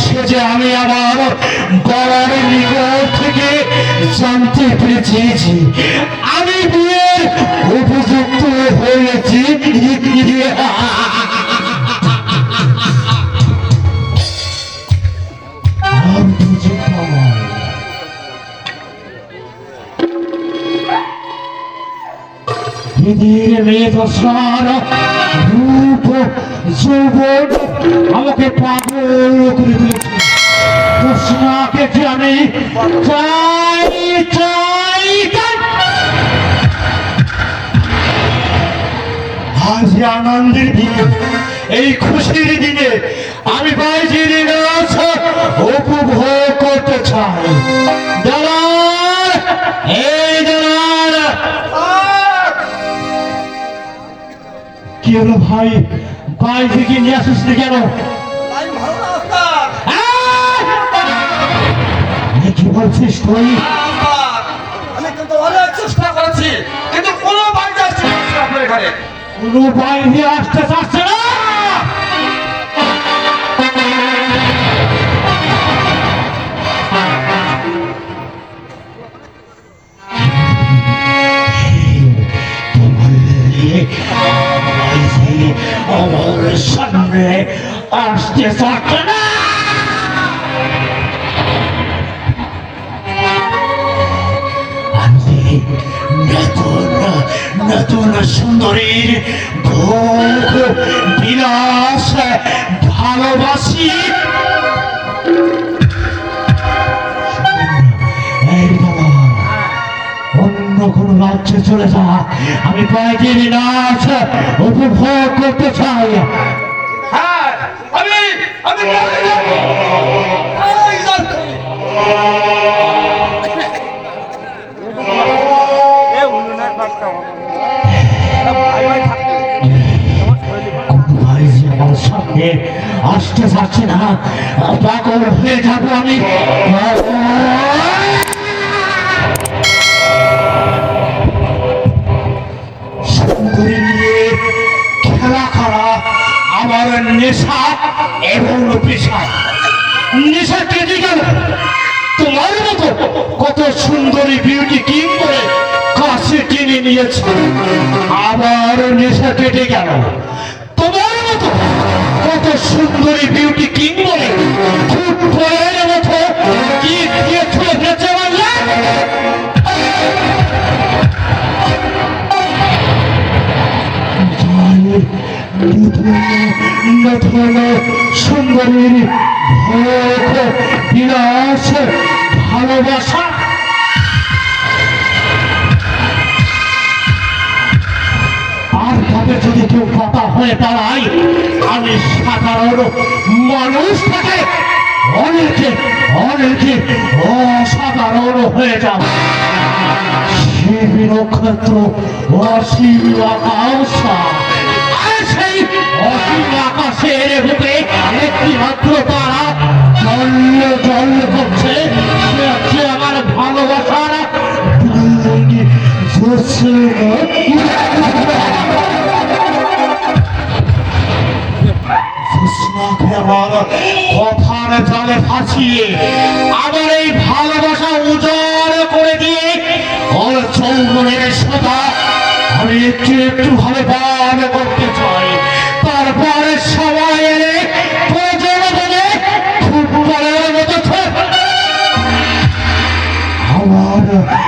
সেজে আমি আমার বাবার নিকট থেকে জানতে পেরেছি আমি বিয়ের উপযুক্ত হয়েছি। আমাকে পাগল করে দিয়েছে। কৃষ্ণাকে যে আমি চাই চাই আজ আনন্দের দিনে, এই খুশির দিনে আমি বাইজির নাচ উপভোগ করতে চাই। দাঁড়ান, এই দাঁড়ান। কি হলো ভাই, বাইজিকে নিয়ে আসিস না কেন? কি বলছিস তুই? আমি কিন্তু অনেক চেষ্টা করেছি, কিন্তু কোনো বাইরে আসছে না আপনার এখানে। কোনো বাইরে আসতে চাচ্ছে না। আমার সামনে আসতে চাচ্ছে না। নতুন সুন্দরীর ভোগ বিলাস ভালোবাসি। অন্য কোন রাজ্যে চলে যা, আমি বাইরের নাচ উপভোগ করতে চাই। হ্যাঁ, আমি আমার সামনে আসতে চাচ্ছে না, পাগল হয়ে যাবো আমি। সুন্দরী নিয়ে খেলা করা আমার নেশা এবং পেশা। নেশা কেটে গেল, তোমার মতো কত সুন্দরী বিউটি কিং করে কাছে টেনে নিয়েছে। আবার নেশা কেটে গেল, তোমার মতো কত সুন্দরী বিউটি কিং বলে ফুটবলের মতো কি দিয়েছো বেঁচে বললে। নতুন সুন্দরীর ভোগ বিলাস ভালোবাসা। আর তবে যদি কেউ কথা হয়ে দাঁড়ায়, আমি সাধারণ মানুষ থেকে অনেকে অনেকে অসাধারণ হয়ে যাব। শিব নক্ষত্র অসীম আকাশ, আর সেই অসীম আকাশের রূপে একটি মাত্র তারা জল জল করছে। সে হচ্ছে আমার ভালোবাসার কথার জলে ফাঁসিয়ে আমার এই ভালোবাসা উজাড় করে দিয়ে ওর যৌবনের সদা আমি একটু একটু ভাবে পান করতে চাই। তারপরে সবাই এলে প্রয়োজন বলে ফুটবলের মতো আমার কাছে